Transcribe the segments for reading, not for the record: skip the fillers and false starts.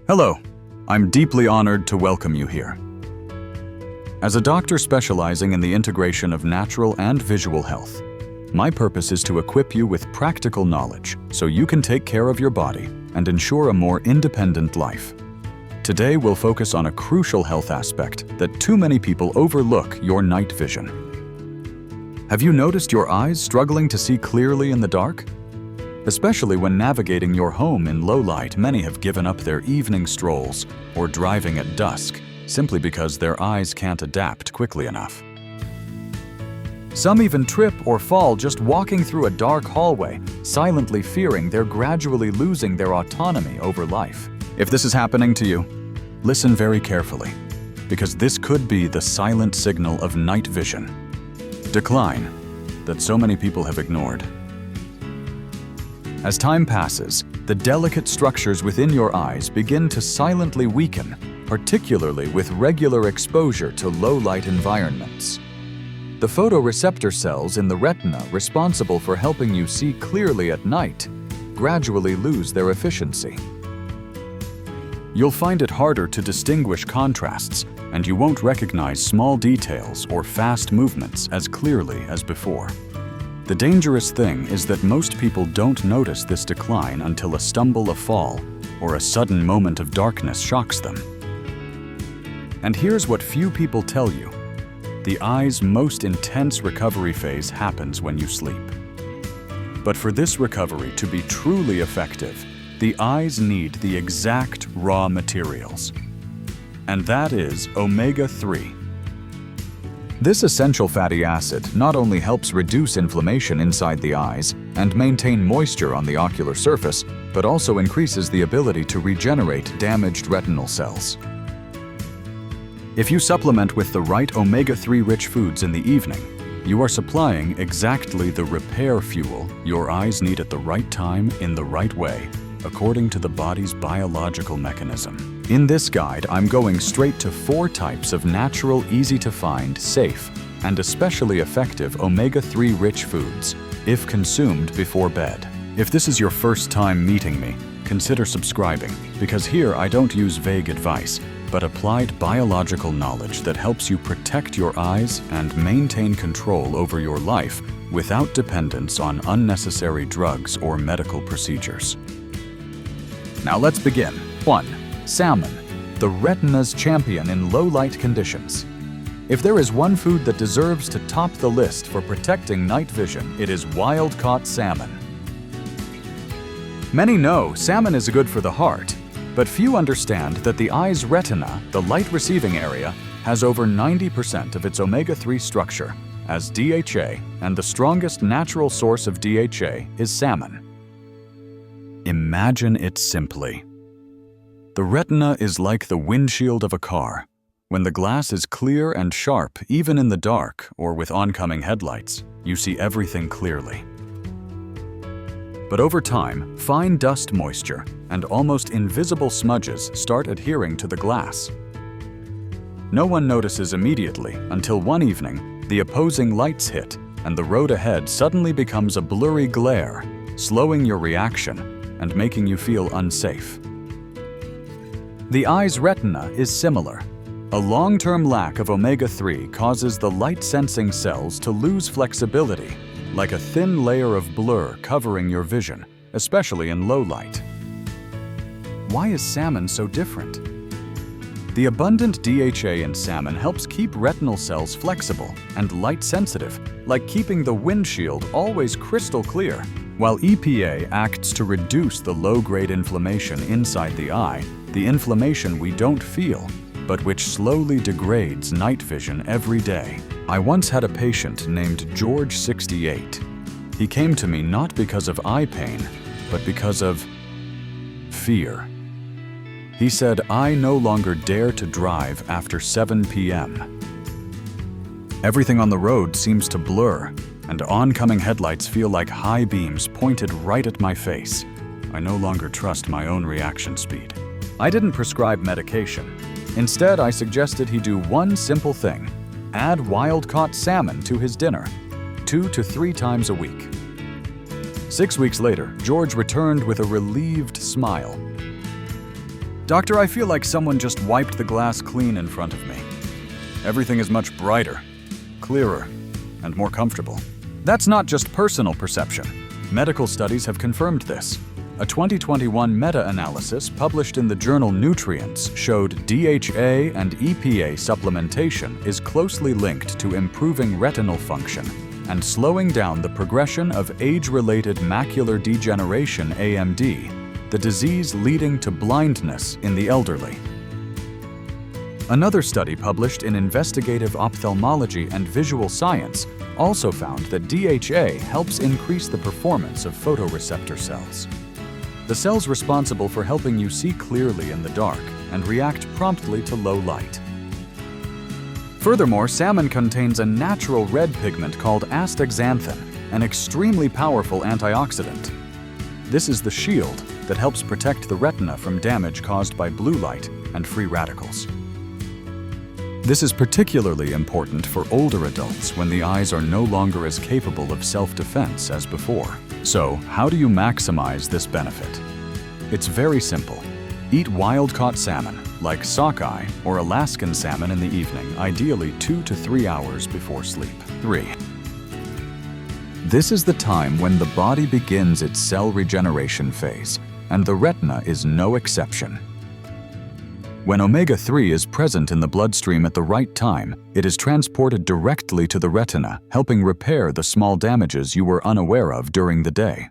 Hello, I'm deeply honored to welcome you here. As a doctor specializing in the integration of natural and visual health, my purpose is to equip you with practical knowledge so you can take care of your body and ensure a more independent life. Today we'll focus on a crucial health aspect that too many people overlook: your night vision. Have you noticed your eyes struggling to see clearly in the dark? Especially when navigating your home in low light, many have given up their evening strolls or driving at dusk simply because their eyes can't adapt quickly enough. Some even trip or fall just walking through a dark hallway, silently fearing they're gradually losing their autonomy over life. If this is happening to you, listen very carefully, because this could be the silent signal of night vision decline that so many people have ignored. As time passes, the delicate structures within your eyes begin to silently weaken, particularly with regular exposure to low-light environments. The photoreceptor cells in the retina responsible for helping you see clearly at night gradually lose their efficiency. You'll find it harder to distinguish contrasts, and you won't recognize small details or fast movements as clearly as before. The dangerous thing is that most people don't notice this decline until a stumble, a fall, or a sudden moment of darkness shocks them. And here's what few people tell you: the eye's most intense recovery phase happens when you sleep. But for this recovery to be truly effective, the eyes need the exact raw materials. And that is Omega-3. This essential fatty acid not only helps reduce inflammation inside the eyes and maintain moisture on the ocular surface, but also increases the ability to regenerate damaged retinal cells. If you supplement with the right omega-3 rich foods in the evening, you are supplying exactly the repair fuel your eyes need at the right time in the right way, according to the body's biological mechanism. In this guide, I'm going straight to 4 types of natural, easy-to-find, safe, and especially effective omega-3 rich foods, if consumed before bed. If this is your first time meeting me, consider subscribing, because here I don't use vague advice, but applied biological knowledge that helps you protect your eyes and maintain control over your life without dependence on unnecessary drugs or medical procedures. Now let's begin. 1. Salmon, the retina's champion in low-light conditions. If there is one food that deserves to top the list for protecting night vision, it is wild-caught salmon. Many know salmon is good for the heart, but few understand that the eye's retina, the light-receiving area, has over 90% of its omega-3 structure as DHA, and the strongest natural source of DHA is salmon. Imagine it simply. The retina is like the windshield of a car. When the glass is clear and sharp, even in the dark or with oncoming headlights, you see everything clearly. But over time, fine dust moisture and almost invisible smudges start adhering to the glass. No one notices immediately until one evening, the opposing lights hit and the road ahead suddenly becomes a blurry glare, slowing your reaction and making you feel unsafe. The eye's retina is similar. A long-term lack of omega-3 causes the light-sensing cells to lose flexibility, like a thin layer of blur covering your vision, especially in low light. Why is salmon so different? The abundant DHA in salmon helps keep retinal cells flexible and light-sensitive, like keeping the windshield always crystal clear. While EPA acts to reduce the low-grade inflammation inside the eye, the inflammation we don't feel, but which slowly degrades night vision every day. I once had a patient named George, 68. He came to me not because of eye pain, but because of fear. He said, "I no longer dare to drive after 7 p.m. Everything on the road seems to blur, and oncoming headlights feel like high beams pointed right at my face. I no longer trust my own reaction speed." I didn't prescribe medication. Instead, I suggested he do one simple thing: add wild-caught salmon to his dinner, 2 to 3 times a week. 6 weeks later, George returned with a relieved smile. Doctor, I feel like someone just wiped the glass clean in front of me. Everything is much brighter, clearer, and more comfortable. That's not just personal perception. Medical studies have confirmed this. A 2021 meta-analysis published in the journal Nutrients showed DHA and EPA supplementation is closely linked to improving retinal function and slowing down the progression of age-related macular degeneration (AMD), the disease leading to blindness in the elderly. Another study published in Investigative Ophthalmology and Visual Science also found that DHA helps increase the performance of photoreceptor cells. The cells responsible for helping you see clearly in the dark and react promptly to low light. Furthermore, salmon contains a natural red pigment called astaxanthin, an extremely powerful antioxidant. This is the shield that helps protect the retina from damage caused by blue light and free radicals. This is particularly important for older adults when the eyes are no longer as capable of self-defense as before. So, how do you maximize this benefit? It's very simple. Eat wild-caught salmon, like sockeye or Alaskan salmon in the evening, ideally 2 to 3 hours before sleep. 3. This is the time when the body begins its cell regeneration phase, and the retina is no exception. When omega-3 is present in the bloodstream at the right time, it is transported directly to the retina, helping repair the small damages you were unaware of during the day.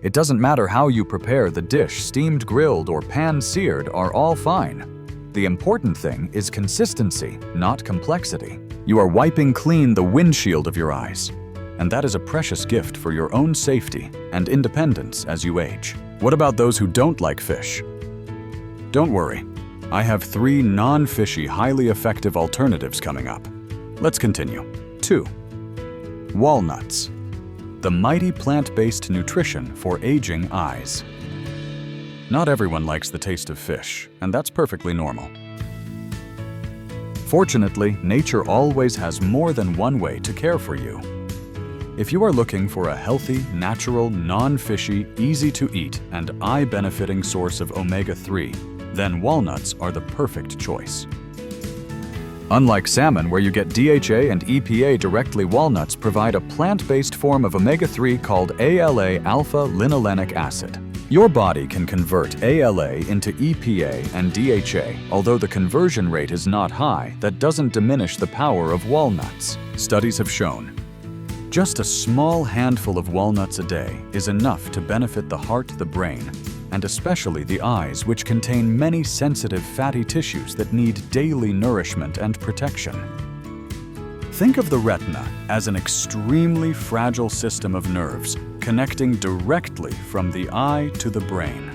It doesn't matter how you prepare the dish, steamed, grilled, or pan-seared are all fine. The important thing is consistency, not complexity. You are wiping clean the windshield of your eyes, and that is a precious gift for your own safety and independence as you age. What about those who don't like fish? Don't worry, I have 3 non-fishy, highly effective alternatives coming up. Let's continue. 2. Walnuts. The mighty plant-based nutrition for aging eyes. Not everyone likes the taste of fish, and that's perfectly normal. Fortunately, nature always has more than one way to care for you. If you are looking for a healthy, natural, non-fishy, easy-to-eat, and eye-benefiting source of omega-3, then walnuts are the perfect choice. Unlike salmon, where you get DHA and EPA directly, walnuts provide a plant-based form of omega-3 called ALA alpha-linolenic acid. Your body can convert ALA into EPA and DHA. Although the conversion rate is not high, that doesn't diminish the power of walnuts. Studies have shown just a small handful of walnuts a day is enough to benefit the heart, the brain, and especially the eyes, which contain many sensitive fatty tissues that need daily nourishment and protection. Think of the retina as an extremely fragile system of nerves connecting directly from the eye to the brain.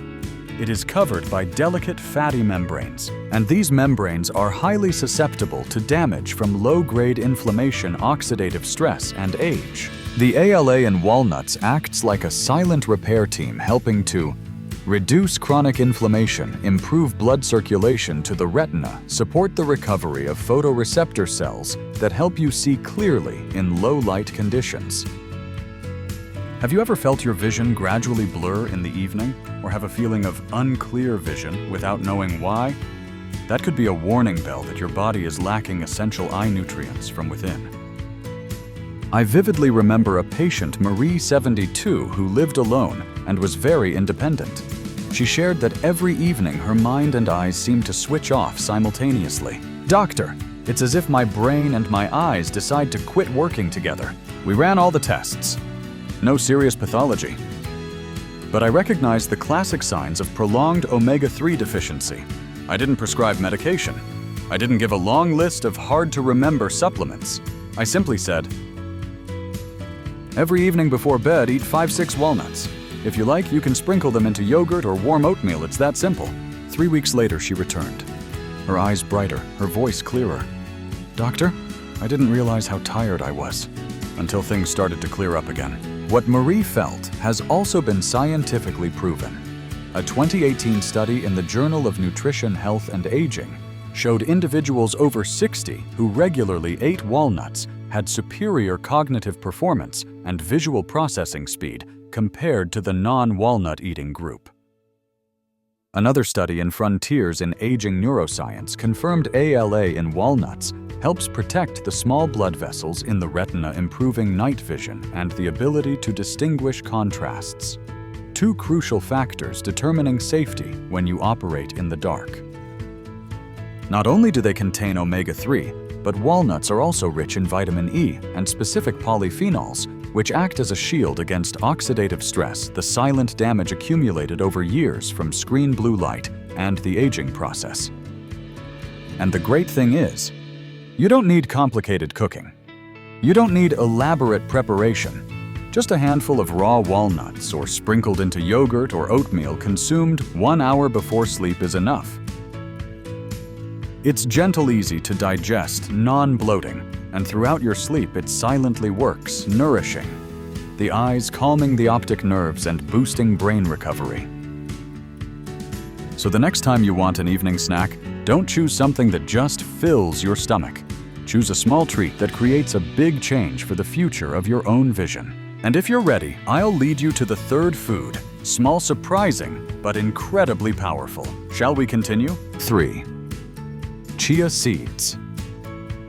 It is covered by delicate fatty membranes, and these membranes are highly susceptible to damage from low-grade inflammation, oxidative stress, and age. The ALA in walnuts acts like a silent repair team, helping to reduce chronic inflammation, improve blood circulation to the retina, support the recovery of photoreceptor cells that help you see clearly in low-light conditions. Have you ever felt your vision gradually blur in the evening, or have a feeling of unclear vision without knowing why? That could be a warning bell that your body is lacking essential eye nutrients from within. I vividly remember a patient, Marie, 72, who lived alone and was very independent. She shared that every evening her mind and eyes seemed to switch off simultaneously. "Doctor, it's as if my brain and my eyes decide to quit working together. We ran all the tests. No serious pathology. But I recognized the classic signs of prolonged omega-3 deficiency. I didn't prescribe medication. I didn't give a long list of hard-to-remember supplements. I simply said, every evening before bed, eat 5-6 walnuts. If you like, you can sprinkle them into yogurt or warm oatmeal. It's that simple." 3 weeks later, she returned. Her eyes brighter, her voice clearer. "Doctor, I didn't realize how tired I was until things started to clear up again." What Marie felt has also been scientifically proven. A 2018 study in the Journal of Nutrition, Health, and Aging showed individuals over 60 who regularly ate walnuts had superior cognitive performance and visual processing speed compared to the non-walnut eating group. Another study in Frontiers in Aging Neuroscience confirmed ALA in walnuts helps protect the small blood vessels in the retina, improving night vision and the ability to distinguish contrasts. Two crucial factors determining safety when you operate in the dark. Not only do they contain omega-3, but walnuts are also rich in vitamin E and specific polyphenols, which act as a shield against oxidative stress, the silent damage accumulated over years from screen blue light and the aging process. And the great thing is, you don't need complicated cooking. You don't need elaborate preparation. Just a handful of raw walnuts or sprinkled into yogurt or oatmeal consumed 1 hour before sleep is enough. It's gentle, easy to digest, non-bloating, and throughout your sleep it silently works, nourishing the eyes, calming the optic nerves, and boosting brain recovery. So the next time you want an evening snack, don't choose something that just fills your stomach. Choose a small treat that creates a big change for the future of your own vision. And if you're ready, I'll lead you to the third food, small, surprising, but incredibly powerful. Shall we continue? 3. Chia seeds.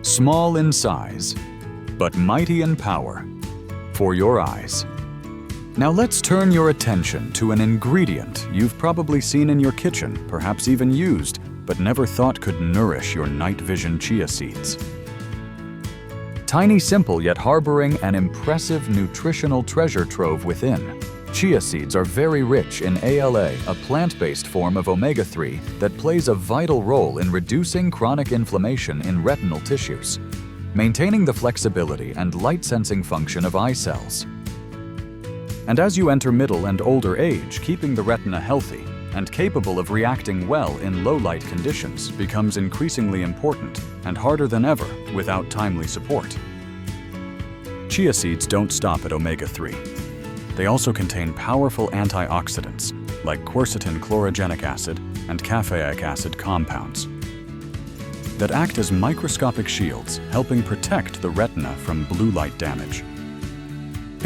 Small in size, but mighty in power for your eyes. Now let's turn your attention to an ingredient you've probably seen in your kitchen, perhaps even used, but never thought could nourish your night vision: chia seeds. Tiny, simple, yet harboring an impressive nutritional treasure trove within. Chia seeds are very rich in ALA, a plant-based form of omega-3 that plays a vital role in reducing chronic inflammation in retinal tissues, maintaining the flexibility and light-sensing function of eye cells. And as you enter middle and older age, keeping the retina healthy and capable of reacting well in low-light conditions becomes increasingly important and harder than ever without timely support. Chia seeds don't stop at omega-3. They also contain powerful antioxidants like quercetin chlorogenic acid and caffeic acid compounds that act as microscopic shields, helping protect the retina from blue light damage.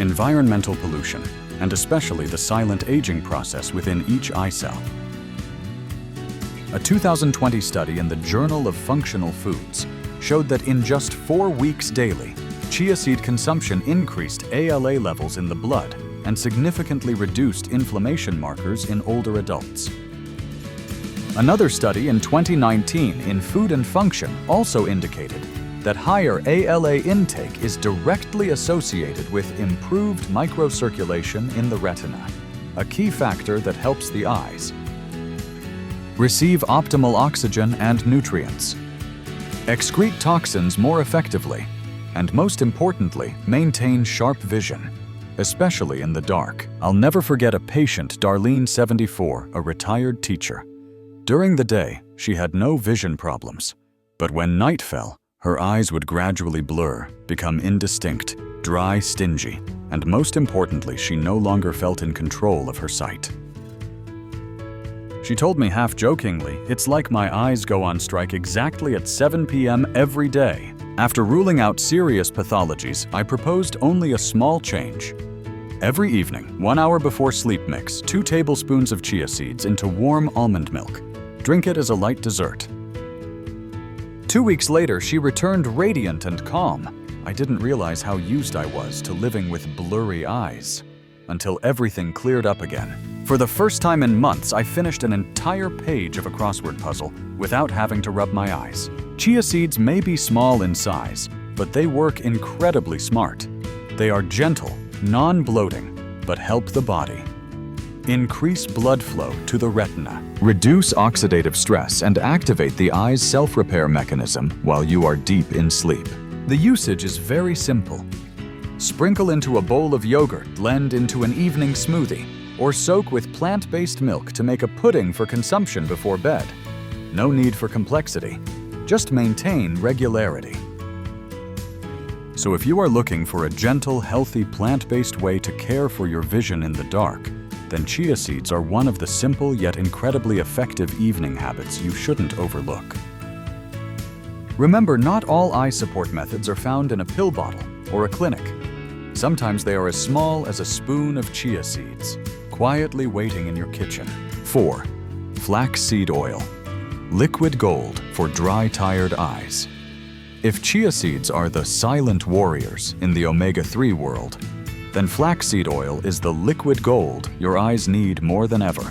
Environmental pollution, and especially the silent aging process within each eye cell. A 2020 study in the Journal of Functional Foods showed that in just 4 weeks daily, chia seed consumption increased ALA levels in the blood and significantly reduced inflammation markers in older adults. Another study in 2019 in Food and Function also indicated that higher ALA intake is directly associated with improved microcirculation in the retina, a key factor that helps the eyes receive optimal oxygen and nutrients, excrete toxins more effectively, and most importantly, maintain sharp vision, especially in the dark. I'll never forget a patient, Darlene, 74, a retired teacher. During the day, she had no vision problems, but when night fell, her eyes would gradually blur, become indistinct, dry, stingy, and most importantly, she no longer felt in control of her sight. She told me half-jokingly, "It's like my eyes go on strike exactly at 7 p.m. every day." After ruling out serious pathologies, I proposed only a small change. Every evening, 1 hour before sleep, mix 2 tablespoons of chia seeds into warm almond milk. Drink it as a light dessert. 2 weeks later, she returned radiant and calm. I didn't realize how used I was to living with blurry eyes, until everything cleared up again. For the first time in months, I finished an entire page of a crossword puzzle without having to rub my eyes. Chia seeds may be small in size, but they work incredibly smart. They are gentle, non-bloating, but help the body increase blood flow to the retina, reduce oxidative stress, and activate the eye's self-repair mechanism while you are deep in sleep. The usage is very simple. Sprinkle into a bowl of yogurt, blend into an evening smoothie, or soak with plant-based milk to make a pudding for consumption before bed. No need for complexity. Just maintain regularity. So if you are looking for a gentle, healthy, plant-based way to care for your vision in the dark, then chia seeds are one of the simple yet incredibly effective evening habits you shouldn't overlook. Remember, not all eye support methods are found in a pill bottle or a clinic. Sometimes they are as small as a spoon of chia seeds, quietly waiting in your kitchen. 4. Flaxseed oil. Liquid gold for dry, tired eyes. If chia seeds are the silent warriors in the omega-3 world, then flaxseed oil is the liquid gold your eyes need more than ever.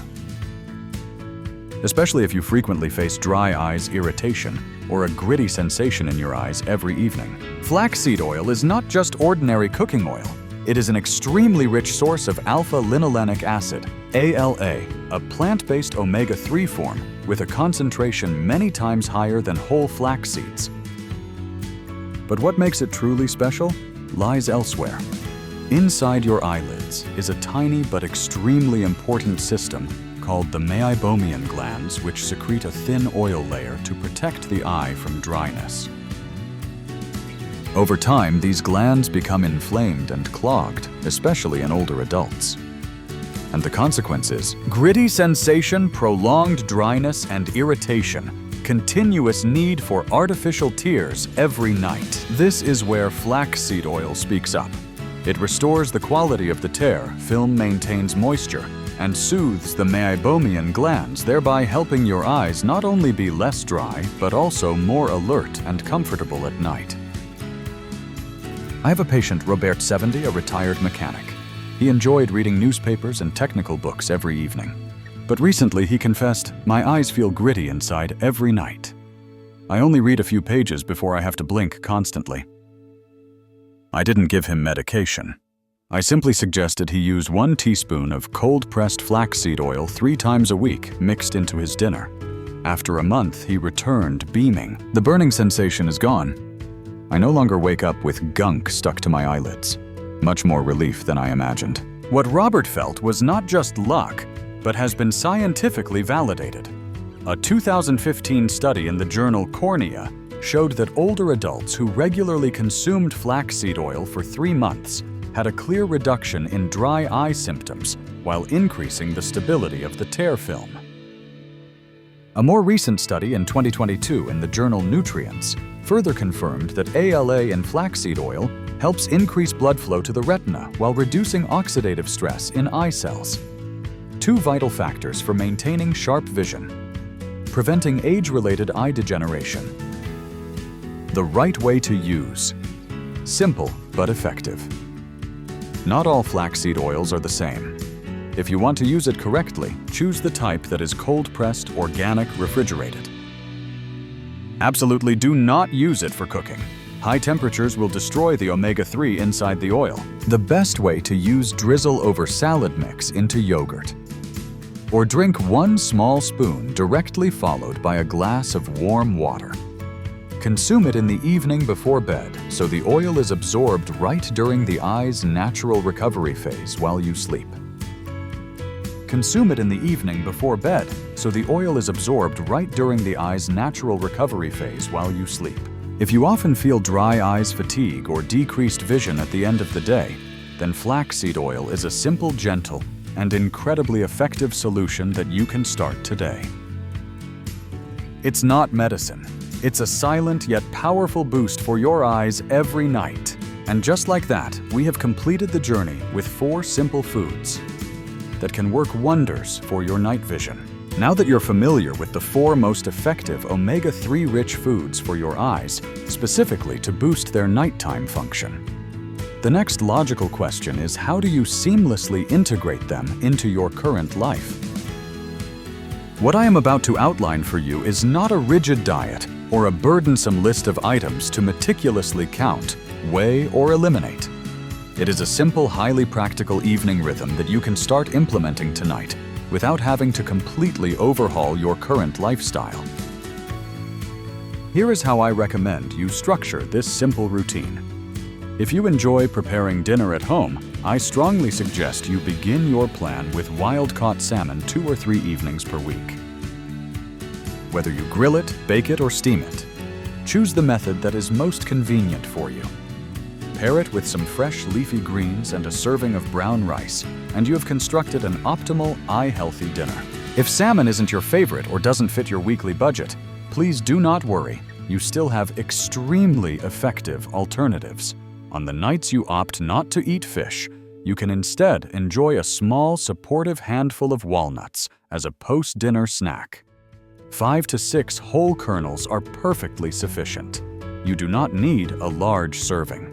Especially if you frequently face dry eyes irritation or a gritty sensation in your eyes every evening. Flaxseed oil is not just ordinary cooking oil. It is an extremely rich source of alpha-linolenic acid, ALA, a plant-based omega-3 form with a concentration many times higher than whole flax seeds. But what makes it truly special lies elsewhere. Inside your eyelids is a tiny but extremely important system called the meibomian glands, which secrete a thin oil layer to protect the eye from dryness. Over time, these glands become inflamed and clogged, especially in older adults. And the consequence is gritty sensation, prolonged dryness and irritation, continuous need for artificial tears every night. This is where flaxseed oil speaks up. It restores the quality of the tear, film maintains moisture, and soothes the meibomian glands, thereby helping your eyes not only be less dry, but also more alert and comfortable at night. I have a patient, Robert, 70, a retired mechanic. He enjoyed reading newspapers and technical books every evening. But recently he confessed, "My eyes feel gritty inside every night. I only read a few pages before I have to blink constantly." I didn't give him medication. I simply suggested he use 1 teaspoon of cold-pressed flaxseed oil 3 times a week mixed into his dinner. After a month, he returned beaming. The burning sensation is gone. I no longer wake up with gunk stuck to my eyelids. Much more relief than I imagined. What Robert felt was not just luck, but has been scientifically validated. A 2015 study in the journal Cornea showed that older adults who regularly consumed flaxseed oil for 3 months had a clear reduction in dry eye symptoms while increasing the stability of the tear film. A more recent study in 2022 in the journal Nutrients further confirmed that ALA in flaxseed oil helps increase blood flow to the retina while reducing oxidative stress in eye cells. 2 vital factors for maintaining sharp vision, preventing age-related eye degeneration. The right way to use. Simple but effective. Not all flaxseed oils are the same. If you want to use it correctly, choose the type that is cold-pressed, organic, refrigerated. Absolutely do not use it for cooking. High temperatures will destroy the omega-3 inside the oil. The best way to use drizzle over salad mix into yogurt. Or drink 1 small spoon directly followed by a glass of warm water. Consume it in the evening before bed so the oil is absorbed right during the eye's natural recovery phase while you sleep. Consume it in the evening before bed so the oil is absorbed right during the eye's natural recovery phase while you sleep. If you often feel dry eyes, fatigue, or decreased vision at the end of the day, then flaxseed oil is a simple, gentle, and incredibly effective solution that you can start today. It's not medicine. It's a silent yet powerful boost for your eyes every night. And just like that, we have completed the journey with 4 simple foods that can work wonders for your night vision. Now that you're familiar with the 4 most effective omega-3 rich foods for your eyes, specifically to boost their nighttime function, the next logical question is, how do you seamlessly integrate them into your current life? What I am about to outline for you is not a rigid diet or a burdensome list of items to meticulously count, weigh, or eliminate. It is a simple, highly practical evening rhythm that you can start implementing tonight without having to completely overhaul your current lifestyle. Here is how I recommend you structure this simple routine. If you enjoy preparing dinner at home, I strongly suggest you begin your plan with wild-caught salmon 2 or 3 evenings per week. Whether you grill it, bake it, or steam it, choose the method that is most convenient for you. Pair it with some fresh leafy greens and a serving of brown rice, and you have constructed an optimal, eye-healthy dinner. If salmon isn't your favorite or doesn't fit your weekly budget, please do not worry. You still have extremely effective alternatives. On the nights you opt not to eat fish, you can instead enjoy a small, supportive handful of walnuts, as a post-dinner snack. 5 to 6 whole kernels are perfectly sufficient. You do not need a large serving.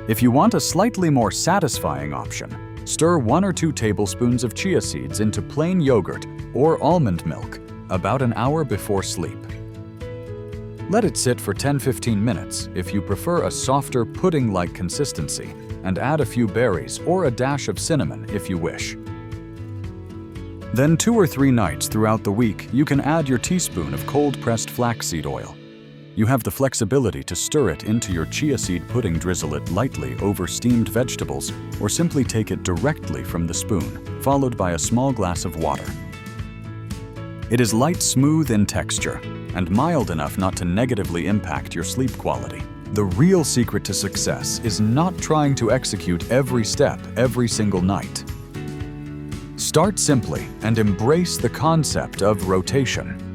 If you want a slightly more satisfying option, stir 1 or 2 tablespoons of chia seeds into plain yogurt or almond milk about an hour before sleep. Let it sit for 10-15 minutes if you prefer a softer pudding-like consistency, and add a few berries or a dash of cinnamon if you wish. Then 2 or 3 nights throughout the week, you can add your teaspoon of cold-pressed flaxseed oil. You have the flexibility to stir it into your chia seed pudding, drizzle it lightly over steamed vegetables, or simply take it directly from the spoon, followed by a small glass of water. It is light, smooth in texture, and mild enough not to negatively impact your sleep quality. The real secret to success is not trying to execute every step every single night. Start simply and embrace the concept of rotation.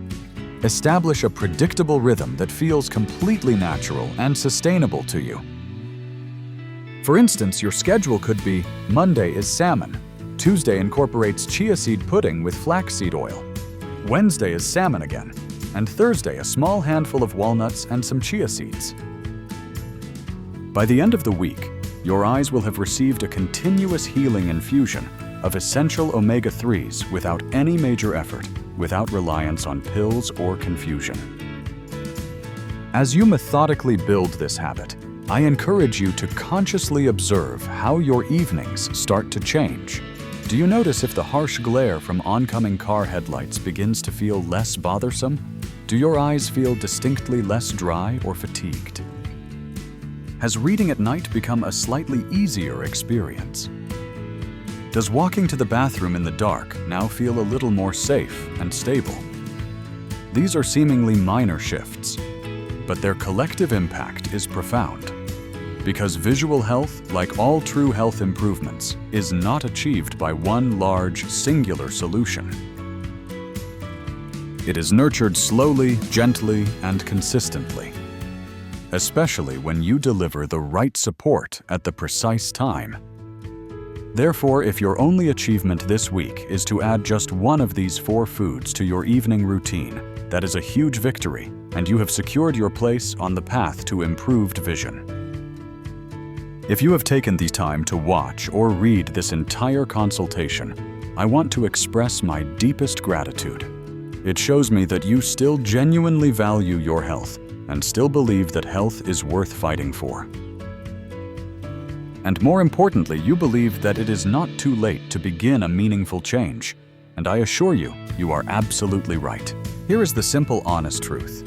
Establish a predictable rhythm that feels completely natural and sustainable to you. For instance, your schedule could be: Monday is salmon, Tuesday incorporates chia seed pudding with flaxseed oil, Wednesday is salmon again, and Thursday a small handful of walnuts and some chia seeds. By the end of the week, your eyes will have received a continuous healing infusion of essential omega-3s without any major effort, without reliance on pills or confusion. As you methodically build this habit, I encourage you to consciously observe how your evenings start to change. Do you notice if the harsh glare from oncoming car headlights begins to feel less bothersome? Do your eyes feel distinctly less dry or fatigued? Has reading at night become a slightly easier experience? Does walking to the bathroom in the dark now feel a little more safe and stable? These are seemingly minor shifts, but their collective impact is profound. Because visual health, like all true health improvements, is not achieved by one large, singular solution. It is nurtured slowly, gently, and consistently, especially when you deliver the right support at the precise time. Therefore, if your only achievement this week is to add just one of these 4 foods to your evening routine, that is a huge victory, and you have secured your place on the path to improved vision. If you have taken the time to watch or read this entire consultation, I want to express my deepest gratitude. It shows me that you still genuinely value your health and still believe that health is worth fighting for. And more importantly, you believe that it is not too late to begin a meaningful change. And I assure you, you are absolutely right. Here is the simple, honest truth.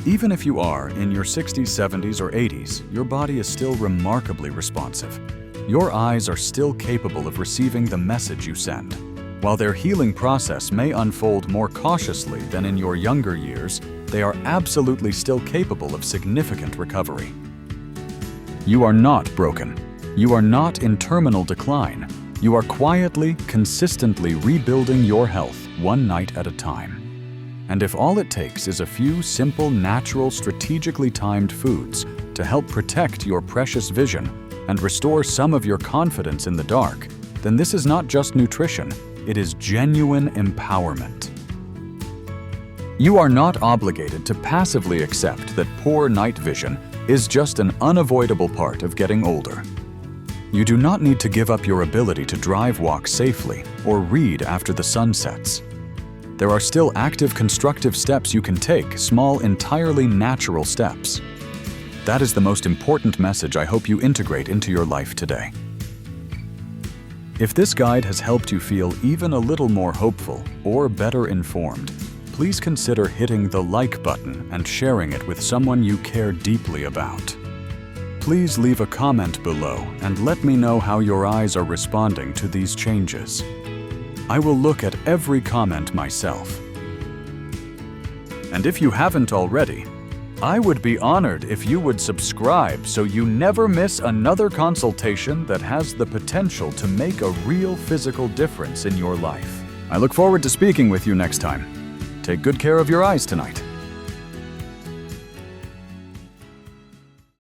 Even if you are in your 60s, 70s, or 80s, your body is still remarkably responsive. Your eyes are still capable of receiving the message you send. While their healing process may unfold more cautiously than in your younger years, they are absolutely still capable of significant recovery. You are not broken. You are not in terminal decline. You are quietly, consistently rebuilding your health one night at a time. And if all it takes is a few simple, natural, strategically timed foods to help protect your precious vision and restore some of your confidence in the dark, then this is not just nutrition, it is genuine empowerment. You are not obligated to passively accept that poor night vision is just an unavoidable part of getting older. You do not need to give up your ability to walk safely or read after the sun sets. There are still active, constructive steps you can take, small, entirely natural steps. That is the most important message I hope you integrate into your life today. If this guide has helped you feel even a little more hopeful or better informed, please consider hitting the like button and sharing it with someone you care deeply about. Please leave a comment below and let me know how your eyes are responding to these changes. I will look at every comment myself. And if you haven't already, I would be honored if you would subscribe so you never miss another consultation that has the potential to make a real physical difference in your life. I look forward to speaking with you next time. Take good care of your eyes tonight.